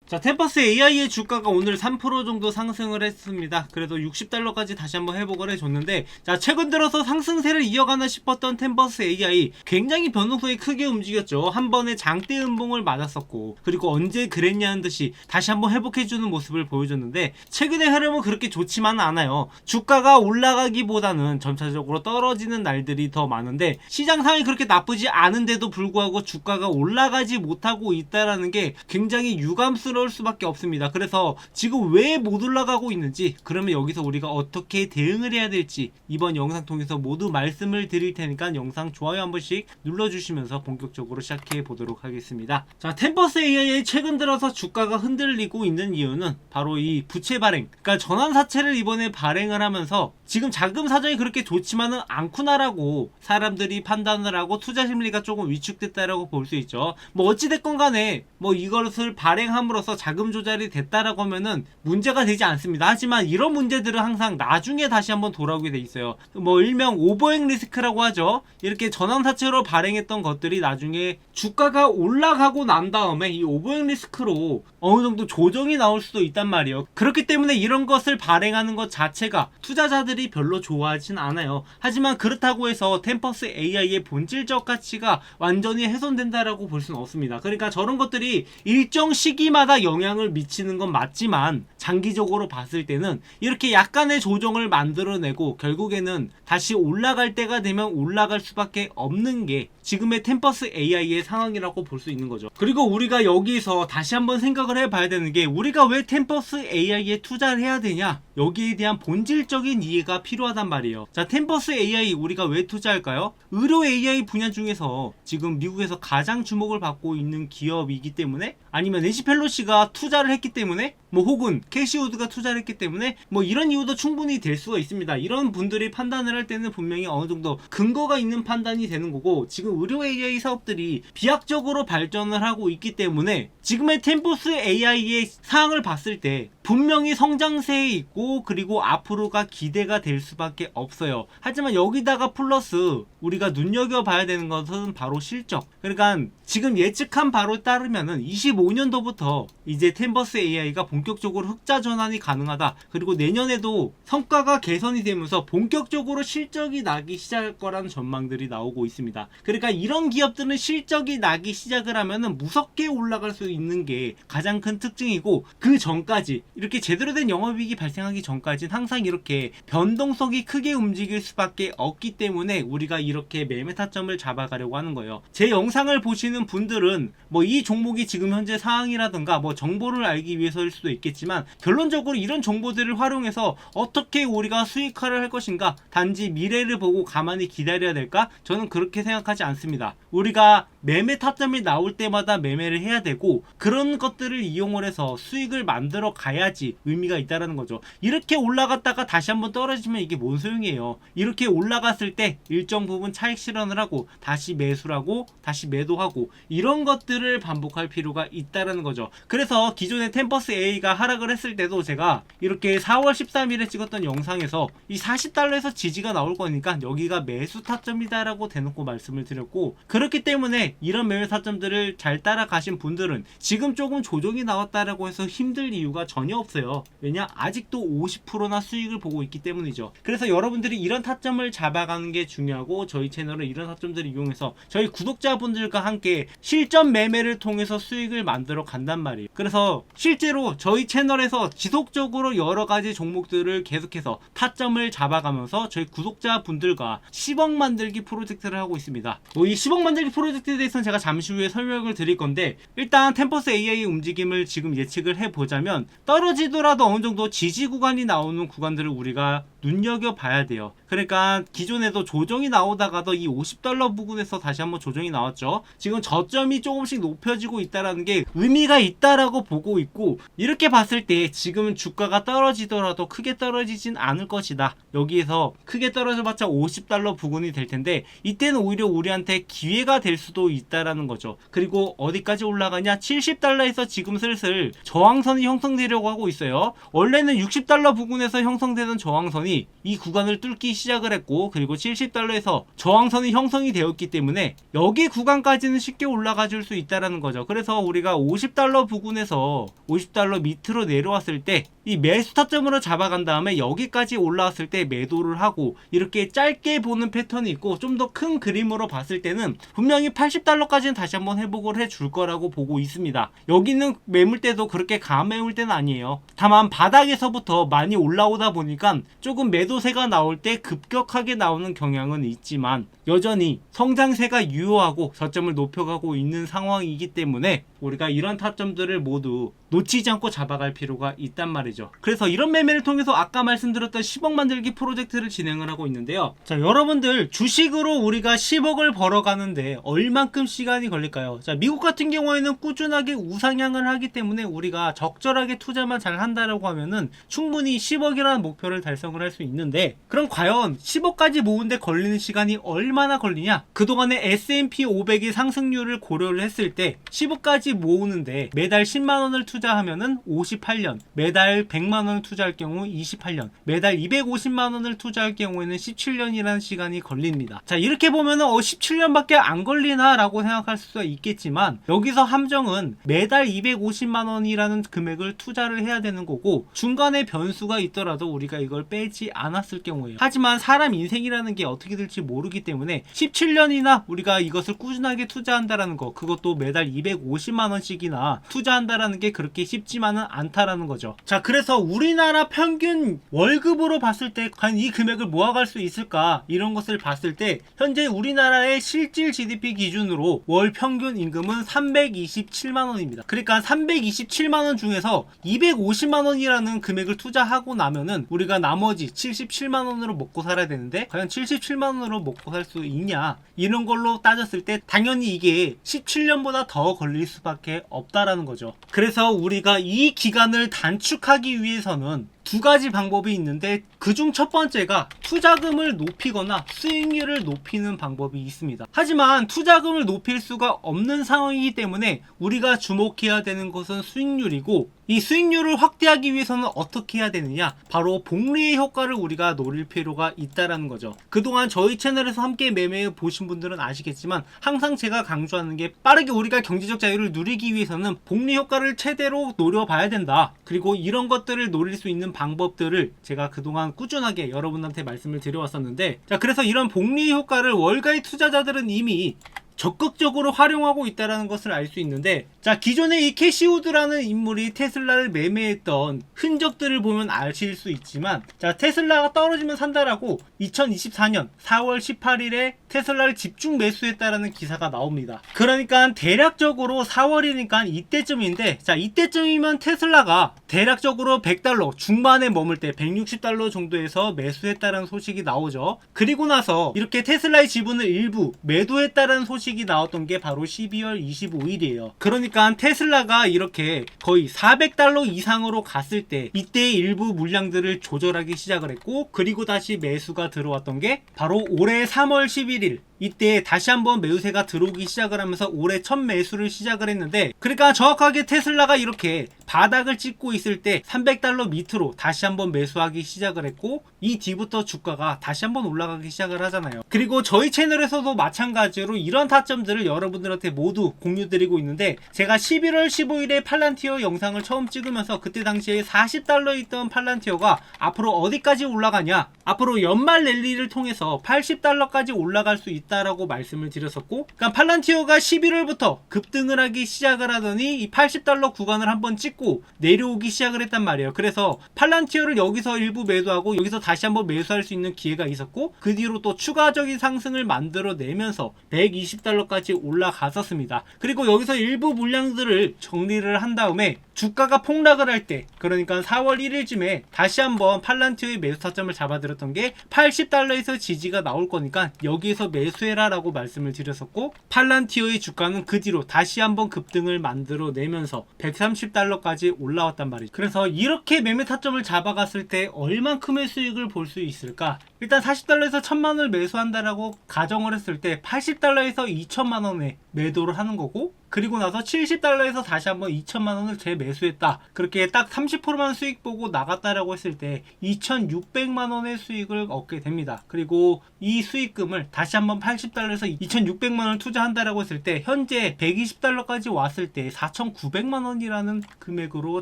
자, 템퍼스 AI의 주가가 오늘 3% 정도 상승을 했습니다. 그래도 60달러까지 다시 한번 회복을 해줬는데, 자, 최근 들어서 상승세를 이어가나 싶었던 템퍼스 AI 굉장히 변동성이 크게 움직였죠. 한 번에 장대 음봉을 맞았었고, 그리고 언제 그랬냐는 듯이 다시 한번 회복해주는 모습을 보여줬는데, 최근의 흐름은 그렇게 좋지만은 않아요. 주가가 올라가기보다는 점차적으로 떨어지는 날들이 더 많은데, 시장 상황이 그렇게 나쁘지 않은데도 불구하고 주가가 올라가지 못하고 있다라는 게 굉장히 유감스러울 수밖에 없습니다. 그래서 지금 왜 못 올라가고 있는지, 그러면 여기서 우리가 어떻게 대응을 해야 될지 이번 영상 통해서 모두 말씀을 드릴 테니까 영상 좋아요 한 번씩 눌러주시면서 본격적으로 시작해 보도록 하겠습니다. 자, 템퍼스 AI의 최근 들어서 주가가 흔들리고 있는 이유는 바로 이 부채 발행, 그러니까 전환사채를 이번에 발행을 하면서 지금 자금 사정이 그렇게 좋지만은 않구나라고 사람들이 판단을 하고 투자 심리가 조금 위축됐다라고 볼 수 있죠. 뭐 어찌됐건 간에 뭐 이것을 발행함으로써 자금 조달이 됐다라고 하면은 문제가 되지 않습니다. 하지만 이런 문제들은 항상 나중에 다시 한번 돌아오게 돼 있어요. 뭐 일명 오버행 리스크라고 하죠. 이렇게 전환사채로 발행했던 것들이 나중에 주가가 올라가고 난 다음에 이 오버행 리스크로 어느 정도 조정이 나올 수도 있단 말이에요. 그렇기 때문에 이런 것을 발행하는 것 자체가 투자자들이 별로 좋아하진 않아요. 하지만 그렇다고 해서 템퍼스 AI의 본질적 가치가 완전히 훼손된다라고 볼 수는 없습니다. 그러니까 저런 것들이 일정 시기마다 영향을 미치는 건 맞지만 장기적으로 봤을 때는 이렇게 약간의 조정을 만들어내고 결국에는 다시 올라갈 때가 되면 올라갈 수밖에 없는 게 지금의 템퍼스 AI의 상황이라고 볼 수 있는 거죠. 그리고 우리가 여기서 다시 한번 생각을 해봐야 되는 게, 우리가 왜 템퍼스 AI에 투자를 해야 되냐, 여기에 대한 본질적인 이해가 필요하단 말이에요. 자, 템퍼스 AI 우리가 왜 투자할까요? 의료 AI 분야 중에서 지금 미국에서 가장 주목을 받고 있는 기업이기 때문에, 아니면 낸시 펠로시가 투자를 했기 때문에, 뭐 혹은 캐시우드가 투자를 했기 때문에, 뭐 이런 이유도 충분히 될 수가 있습니다. 이런 분들이 판단을 할 때는 분명히 어느 정도 근거가 있는 판단이 되는 거고, 지금 의료 AI 사업들이 비약적으로 발전을 하고 있기 때문에 지금의 템퍼스 AI의 상황을 봤을 때 분명히 성장세에 있고, 그리고 앞으로가 기대가 될 수밖에 없어요. 하지만 여기다가 플러스 우리가 눈여겨봐야 되는 것은 바로 실적. 그러니까 지금 예측한 바로 따르면은 25년도부터 이제 템퍼스 AI가 본격적으로 흑자 전환이 가능하다. 그리고 내년에도 성과가 개선이 되면서 본격적으로 실적이 나기 시작할 거라는 전망들이 나오고 있습니다. 그러니까 이런 기업들은 실적이 나기 시작을 하면은 무섭게 올라갈 수 있는 게 가장 큰 특징이고, 그 전까지 이렇게 제대로 된 영업이익이 발생하기 전까지는 항상 이렇게 변동성이 크게 움직일 수밖에 없기 때문에 우리가 이렇게 매매 타점을 잡아가려고 하는 거예요. 제 영상을 보시는 분들은 뭐 이 종목이 지금 현재 상황이라든가 뭐 정보를 알기 위해서일 수도 있겠지만, 결론적으로 이런 정보들을 활용해서 어떻게 우리가 수익화를 할 것인가, 단지 미래를 보고 가만히 기다려야 될까? 저는 그렇게 생각하지 않습니다. 우리가 매매 타점이 나올 때마다 매매를 해야 되고, 그런 것들을 이용을 해서 수익을 만들어 가야지 의미가 있다라는 거죠. 이렇게 올라갔다가 다시 한번 떨어지면 이게 뭔 소용이에요. 이렇게 올라갔을 때 일정 부분 차익 실현을 하고 다시 매수를 하고 다시 매도하고, 이런 것들을 반복할 필요가 있다라는 거죠. 그래서 기존에 템퍼스 AI가 하락을 했을 때도 제가 이렇게 4월 13일에 찍었던 영상에서 이 40달러에서 지지가 나올 거니까 여기가 매수 타점이다 라고 대놓고 말씀을 드렸고, 그렇기 때문에 이런 매매 타점들을 잘 따라가신 분들은 지금 조금 조정이 나왔다라고 해서 힘들 이유가 전혀 없어요. 왜냐? 아직도 50%나 수익을 보고 있기 때문이죠. 그래서 여러분들이 이런 타점을 잡아가는 게 중요하고, 저희 채널은 이런 타점들을 이용해서 저희 구독자분들과 함께 실전 매매를 통해서 수익을 만들어 간단 말이에요. 그래서 실제로 저희 채널에서 지속적으로 여러 가지 종목들을 계속해서 타점을 잡아가면서 저희 구독자분들과 10억 만들기 프로젝트를 하고 있습니다. 이 10억 만들기 프로젝트에 대해서는 제가 잠시 후에 설명을 드릴 건데, 일단 템퍼스 AI의 움직임을 지금 예측을 해보자면, 떨어지더라도 어느 정도 지지 구간이 나오는 구간들을 우리가 눈여겨봐야 돼요. 그러니까 기존에도 조정이 나오다가도 이 50달러 부근에서 다시 한번 조정이 나왔죠. 지금 저점이 조금씩 높여지고 있다는 게 의미가 있다라고 보고 있고, 이렇게 봤을 때 지금은 주가가 떨어지더라도 크게 떨어지진 않을 것이다. 여기에서 크게 떨어져봤자 50달러 부근이 될 텐데, 이때는 오히려 우리한테 기회가 될 수도 있다라는 거죠. 그리고 어디까지 올라가냐? 70달러에서 지금 슬슬 저항선이 형성되려고 하고 있어요. 원래는 60달러 부근에서 형성되던 저항선이 구간이 이 구간을 뚫기 시작을 했고, 그리고 70달러에서 저항선이 형성이 되었기 때문에 여기 구간까지는 쉽게 올라가 줄 수 있다라는 거죠. 그래서 우리가 50달러 부근에서 50달러 밑으로 내려왔을 때 이 매수 타점으로 잡아간 다음에 여기까지 올라왔을 때 매도를 하고, 이렇게 짧게 보는 패턴이 있고, 좀 더 큰 그림으로 봤을 때는 분명히 80달러까지는 다시 한번 회복을 해줄 거라고 보고 있습니다. 여기는 매물대도 그렇게 강한 매물대는 아니에요. 다만 바닥에서부터 많이 올라오다 보니까 조금 매도세가 나올 때 급격하게 나오는 경향은 있지만 여전히 성장세가 유효하고 저점을 높여가고 있는 상황이기 때문에 우리가 이런 타점들을 모두 놓치지 않고 잡아갈 필요가 있단 말이죠. 그래서 이런 매매를 통해서 아까 말씀드렸던 10억 만들기 프로젝트를 진행을 하고 있는데요. 자, 여러분들 주식으로 우리가 10억을 벌어가는데 얼만큼 시간이 걸릴까요? 자, 미국 같은 경우에는 꾸준하게 우상향을 하기 때문에 우리가 적절하게 투자만 잘 한다라고 하면은 충분히 10억이라는 목표를 달성을 할 수 있는데, 그럼 과연 10억까지 모으는데 걸리는 시간이 얼마나 걸리냐? 그동안의 S&P 500의 상승률을 고려를 했을 때 10억까지 모으는데 매달 10만원을 투자하면은 58년, 매달 100만원을 투자할 경우 28년, 매달 250만원을 투자할 경우에는 17년이라는 시간이 걸립니다. 자, 이렇게 보면은 17년밖에 안 걸리나 라고 생각할 수가 있겠지만, 여기서 함정은 매달 250만원이라는 금액을 투자를 해야 되는 거고, 중간에 변수가 있더라도 우리가 이걸 빼지 않았을 경우에요. 하지만 사람 인생이라는 게 어떻게 될지 모르기 때문에 17년이나 우리가 이것을 꾸준하게 투자한다라는 거, 그것도 매달 250만원씩이나 투자한다라는 게 그렇게 쉽지만은 않다라는 거죠. 자, 그래서 우리나라 평균 월급으로 봤을 때 과연 이 금액을 모아갈 수 있을까, 이런 것을 봤을 때 현재 우리나라의 실질 GDP 기준으로 월 평균 임금은 327만원입니다. 그러니까 327만원 중에서 250만원이라는 금액을 투자하고 나면은 우리가 나머지 77만원으로 먹고 살아야 되는데, 과연 77만원으로 먹고 살 수 있냐, 이런 걸로 따졌을 때 당연히 이게 17년보다 더 걸릴 수밖에 없다라는 거죠. 그래서 우리가 이 기간을 단축하기 위해서는 두 가지 방법이 있는데, 그중 첫 번째가 투자금을 높이거나 수익률을 높이는 방법이 있습니다. 하지만 투자금을 높일 수가 없는 상황이기 때문에 우리가 주목해야 되는 것은 수익률이고, 이 수익률을 확대하기 위해서는 어떻게 해야 되느냐, 바로 복리의 효과를 우리가 노릴 필요가 있다라는 거죠. 그동안 저희 채널에서 함께 매매해 보신 분들은 아시겠지만 항상 제가 강조하는 게, 빠르게 우리가 경제적 자유를 누리기 위해서는 복리 효과를 최대로 노려봐야 된다. 그리고 이런 것들을 노릴 수 있는 방법들을 제가 그동안 꾸준하게 여러분한테 말씀을 드려왔었는데, 자, 그래서 이런 복리 효과를 월가의 투자자들은 이미 적극적으로 활용하고 있다는 것을 알 수 있는데, 자, 기존에 이 캐시우드라는 인물이 테슬라를 매매했던 흔적들을 보면 아실 수 있지만, 자, 테슬라가 떨어지면 산다라고 2024년 4월 18일에 테슬라를 집중 매수했다라는 기사가 나옵니다. 그러니까 대략적으로 4월이니까 이때쯤인데, 자, 이때쯤이면 테슬라가 대략적으로 100달러 중반에 머물 때 160달러 정도에서 매수했다라는 소식이 나오죠. 그리고 나서 이렇게 테슬라의 지분을 일부 매도했다라는 소식이 나왔던 게 바로 12월 25일이에요. 그러니까 테슬라가 이렇게 거의 400달러 이상으로 갔을 때 이때 일부 물량들을 조절하기 시작을 했고, 그리고 다시 매수가 들어왔던 게 바로 올해 3월 11일, 이때 다시 한번 매수세가 들어오기 시작을 하면서 올해 첫 매수를 시작을 했는데, 그러니까 정확하게 테슬라가 이렇게 바닥을 찍고 있을 때 300달러 밑으로 다시 한번 매수하기 시작을 했고, 이 뒤부터 주가가 다시 한번 올라가기 시작을 하잖아요. 그리고 저희 채널에서도 마찬가지로 이런 타점들을 여러분들한테 모두 공유드리고 있는데, 제가 11월 15일에 팔란티어 영상을 처음 찍으면서 그때 당시에 40달러 있던 팔란티어가 앞으로 어디까지 올라가냐, 앞으로 연말 랠리를 통해서 80달러까지 올라갈 수 있다라고 말씀을 드렸었고, 그러니까 팔란티어가 11월부터 급등을 하기 시작을 하더니 이 80달러 구간을 한번 찍고 내려오기 시작을 했단 말이에요. 그래서 팔란티어를 여기서 일부 매도하고 여기서 다시 한번 매수할 수 있는 기회가 있었고, 그 뒤로 또 추가적인 상승을 만들어내면서 120달러까지 올라갔었습니다. 그리고 여기서 일부 물량들을 정리를 한 다음에 주가가 폭락을 할 때, 그러니까 4월 1일쯤에 다시 한번 팔란티어의 매수 타점을 잡아들었던 게 80달러에서 지지가 나올 거니까 여기에서 매수해라 라고 말씀을 드렸었고, 팔란티어의 주가는 그 뒤로 다시 한번 급등을 만들어내면서 130달러까지 올라왔단 말이죠. 그래서 이렇게 매매 타점을 잡아갔을 때 얼만큼의 수익을 볼 수 있을까? 일단 40달러에서 1000만원을 매수한다라고 가정을 했을 때 80달러에서 2000만원에 매도를 하는 거고, 그리고 나서 70달러에서 다시 한번 2000만원을 재매수했다. 그렇게 딱 30%만 수익 보고 나갔다라고 했을 때 2600만원의 수익을 얻게 됩니다. 그리고 이 수익금을 다시 한번 80달러에서 2600만원을 투자한다라고 했을 때 현재 120달러까지 왔을 때 4900만원이라는 금액으로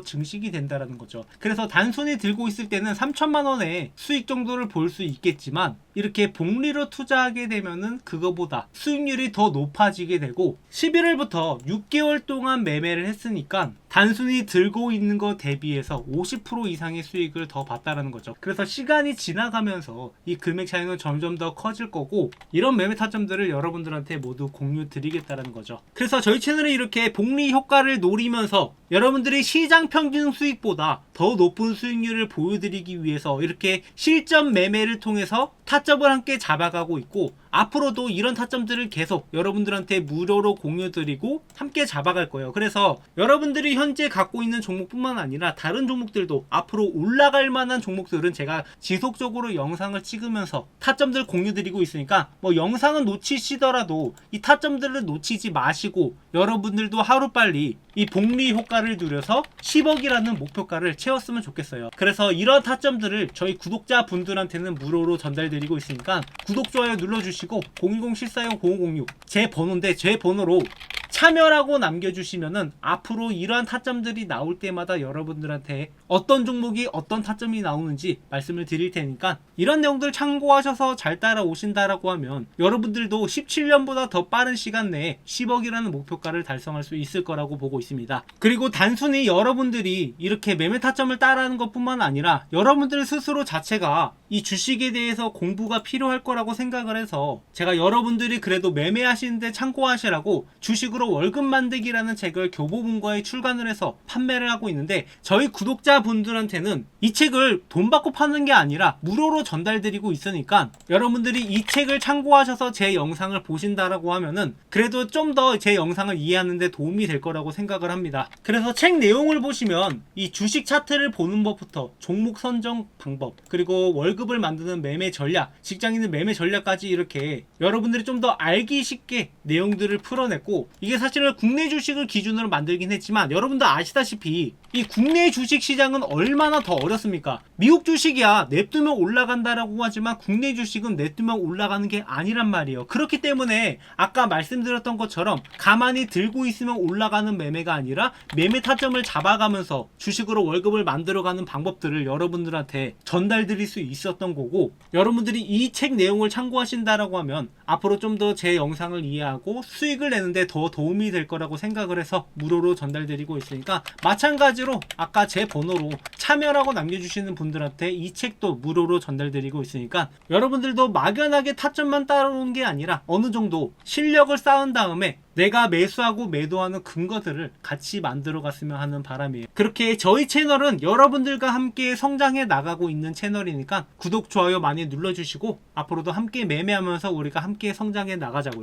증식이 된다라는 거죠. 그래서 단순히 들고 있을 때는 3000만원의 수익 정도를 볼 수 있겠지만, 이렇게 복리로 투자하게 되면은 그거보다 수익률이 더 높아지게 되고, 11월부터 6개월 동안 매매를 했으니까 단순히 들고 있는 거 대비해서 50% 이상의 수익을 더 봤다라는 거죠. 그래서 시간이 지나가면서 이 금액 차이는 점점 더 커질 거고, 이런 매매 타점들을 여러분들한테 모두 공유 드리겠다는 거죠. 그래서 저희 채널에 이렇게 복리 효과를 노리면서 여러분들이 시장 평균 수익보다 더 높은 수익률을 보여드리기 위해서 이렇게 실전 매매를 통해서 타점을 함께 잡아가고 있고, 앞으로도 이런 타점들을 계속 여러분들한테 무료로 공유드리고 함께 잡아갈 거예요. 그래서 여러분들이 현재 갖고 있는 종목뿐만 아니라 다른 종목들도 앞으로 올라갈 만한 종목들은 제가 지속적으로 영상을 찍으면서 타점들 공유드리고 있으니까, 뭐 영상은 놓치시더라도 이 타점들을 놓치지 마시고 여러분들도 하루빨리 이 복리 효과를 누려서 10억이라는 목표가를 채웠으면 좋겠어요. 그래서 이런 타점들을 저희 구독자분들한테는 무료로 전달드리고 있으니까 구독, 좋아요 눌러주시고 010-740-0506 제 번호인데, 제 번호로 참여라고 남겨주시면은 앞으로 이러한 타점들이 나올 때마다 여러분들한테 어떤 종목이 어떤 타점이 나오는지 말씀을 드릴 테니까, 이런 내용들 참고하셔서 잘 따라오신다라고 하면 여러분들도 17년보다 더 빠른 시간 내에 10억이라는 목표가를 달성할 수 있을 거라고 보고 있습니다. 그리고 단순히 여러분들이 이렇게 매매 타점을 따라하는 것 뿐만 아니라 여러분들 스스로 자체가 이 주식에 대해서 공부가 필요할 거라고 생각을 해서 제가 여러분들이 그래도 매매하시는데 참고하시라고 주식으로 월급 만들기라는 책을 교보문고에 출간을 해서 판매를 하고 있는데, 저희 구독자분들한테는 이 책을 돈 받고 파는 게 아니라 무료로 전달드리고 있으니까 여러분들이 이 책을 참고하셔서 제 영상을 보신다라고 하면은 그래도 좀 더 제 영상을 이해하는 데 도움이 될 거라고 생각을 합니다. 그래서 책 내용을 보시면 이 주식 차트를 보는 법부터 종목 선정 방법, 그리고 월급을 만드는 매매 전략, 직장인의 매매 전략까지 이렇게 여러분들이 좀 더 알기 쉽게 내용들을 풀어냈고, 이게 사실은 국내 주식을 기준으로 만들긴 했지만 여러분들 아시다시피 이 국내 주식 시장은 얼마나 더 어렵습니까? 미국 주식이야 냅두면 올라간다라고 하지만 국내 주식은 냅두면 올라가는 게 아니란 말이에요. 그렇기 때문에 아까 말씀드렸던 것처럼 가만히 들고 있으면 올라가는 매매가 아니라 매매 타점을 잡아가면서 주식으로 월급을 만들어가는 방법들을 여러분들한테 전달드릴 수 있었던 거고, 여러분들이 이 책 내용을 참고하신다라고 하면 앞으로 좀 더 제 영상을 이해하고 수익을 내는데 더 도움이 될 거라고 생각을 해서 무료로 전달드리고 있으니까, 마찬가지로 아까 제 번호로 참여라고 남겨주시는 분들한테 이 책도 무료로 전달드리고 있으니까 여러분들도 막연하게 타점만 따라오는 게 아니라 어느 정도 실력을 쌓은 다음에 내가 매수하고 매도하는 근거들을 같이 만들어 갔으면 하는 바람이에요. 그렇게 저희 채널은 여러분들과 함께 성장해 나가고 있는 채널이니까 구독, 좋아요 많이 눌러주시고 앞으로도 함께 매매하면서 우리가 함께 성장해 나가자고요.